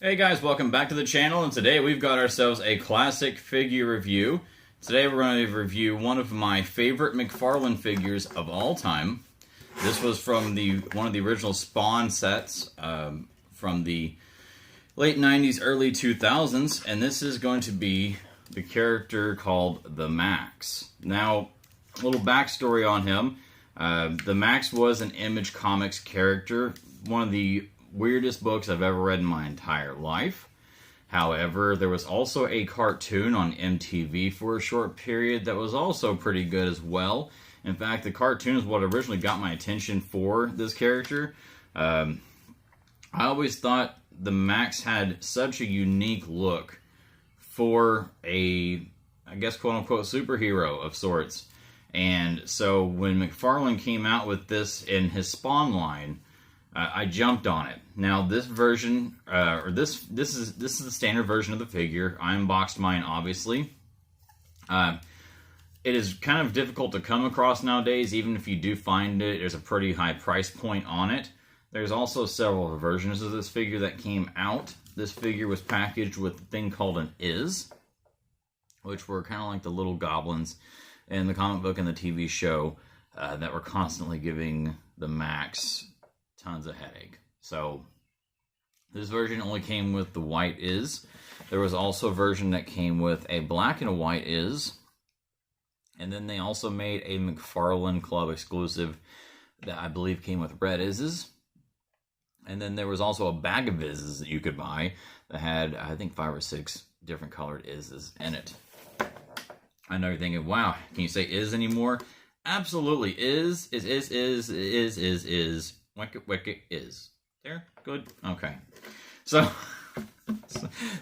Hey guys, welcome back to the channel, and today we've got ourselves a classic figure review. Today we're going to review one of my favorite McFarlane figures of all time. This was from one of the original Spawn sets from the late 90s, early 2000s, and this is going to be the character called the Maxx. Now, a little backstory on him. The Maxx was an Image Comics character, one of the weirdest books I've ever read in my entire life. However, there was also a cartoon on MTV for a short period that was also pretty good as well. In fact, the cartoon is what originally got my attention for this character. I always thought the Maxx had such a unique look for a, I guess, quote-unquote superhero of sorts. And so when McFarlane came out with this in his Spawn line, I jumped on it. Now this version, this is the standard version of the figure. I unboxed mine, obviously. It is kind of difficult to come across nowadays. Even if you do find it, there's a pretty high price point on it. There's also several versions of this figure that came out. This figure was packaged with a thing called an Is, which were kind of like the little goblins in the comic book and the TV show that were constantly giving the Maxx tons of headache. So this version only came with the white Is. There was also a version that came with a black and a white Is. And then they also made a McFarlane Club exclusive that I believe came with red Ises. And then there was also a bag of Ises that you could buy that had, I think, 5 or 6 different colored Ises in it. I know you're thinking, wow, can you say Is anymore? Absolutely. Is. Wicket is. There? Good? Okay. So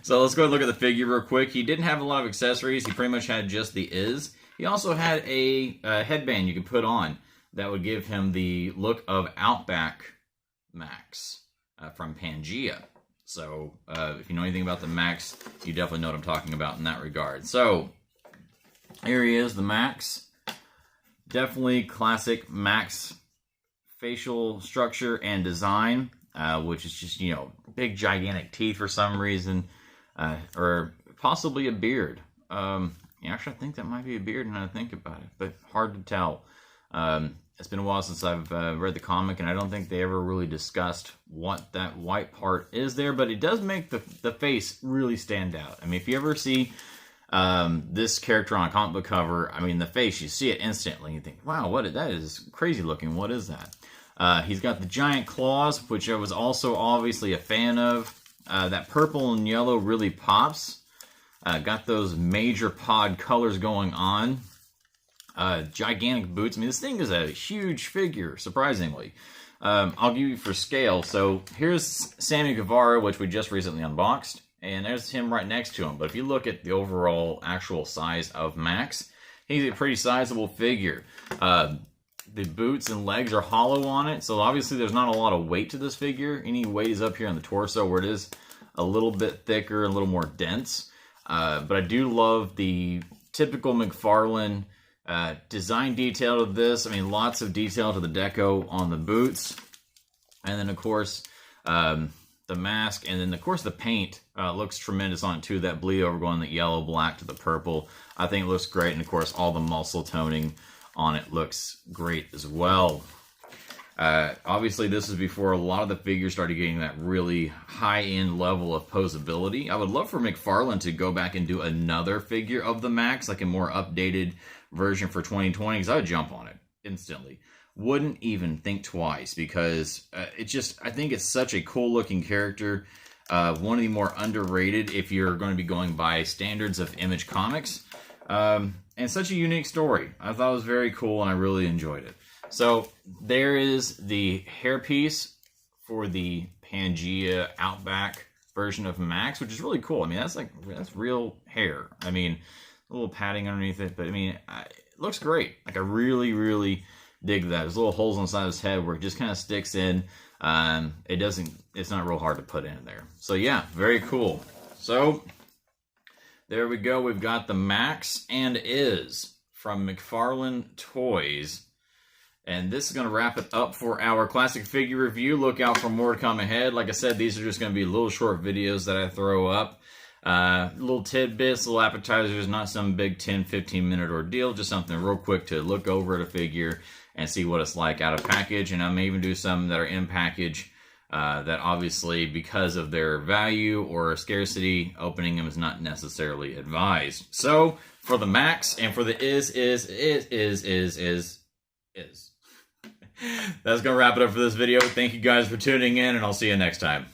let's go and look at the figure real quick. He didn't have a lot of accessories. He pretty much had just the Is. He also had a headband you could put on that would give him the look of Outback Maxx from Pangea. So if you know anything about the Maxx, you definitely know what I'm talking about in that regard. So here he is, the Maxx. Definitely classic Maxx facial structure and design, which is just, you know, big gigantic teeth for some reason, or possibly a beard. Actually, I think that might be a beard now that I think about it, but hard to tell. It's been a while since I've read the comic, and I don't think they ever really discussed what that white part is there, but it does make the face really stand out. I mean, if you ever see this character on a comic book cover, I mean, the face, you see it instantly. You think, wow, that is crazy looking. What is that? He's got the giant claws, which I was also obviously a fan of. That purple and yellow really pops. Got those major pod colors going on. Gigantic boots. I mean, this thing is a huge figure, surprisingly. I'll give you for scale. So here's Sammy Guevara, which we just recently unboxed. And there's him right next to him. But if you look at the overall actual size of Maxx, he's a pretty sizable figure. The boots and legs are hollow on it, so obviously there's not a lot of weight to this figure. Any weight is up here on the torso, where it is a little bit thicker, a little more dense. But I do love the typical McFarlane design detail of this. I mean, lots of detail to the deco on the boots. And then, of course, the mask, and then, of course, the paint looks tremendous on it, too. That bleed over going the yellow, black to the purple. I think it looks great. And, of course, all the muscle toning on it looks great as well. Obviously, this is before a lot of the figures started getting that really high-end level of posability. I would love for McFarlane to go back and do another figure of the Maxx, like a more updated version for 2020, because I would jump on it instantly. Wouldn't even think twice, because I think it's such a cool-looking character. One of the more underrated if you're going to be going by standards of Image Comics. And such a unique story. I thought it was very cool, and I really enjoyed it. So there is the hairpiece for the Pangea Outback version of Maxx, which is really cool. I mean, that's real hair. I mean, a little padding underneath it, but I mean, it looks great. Like, I really, really dig that. There's little holes on the side of his head where it just kind of sticks in. It's not real hard to put in there. So yeah, very cool. So there we go. We've got the Maxx and Is from McFarlane Toys. And this is going to wrap it up for our classic figure review. Look out for more to come ahead. Like I said, these are just going to be little short videos that I throw up. Little tidbits, little appetizers, not some big 10-15 minute ordeal, just something real quick to look over at a figure and see what it's like out of package. And I may even do some that are in package that obviously, because of their value or scarcity, opening them is not necessarily advised. So for the Maxx and for the is. That's going to wrap it up for this video. Thank you guys for tuning in, and I'll see you next time.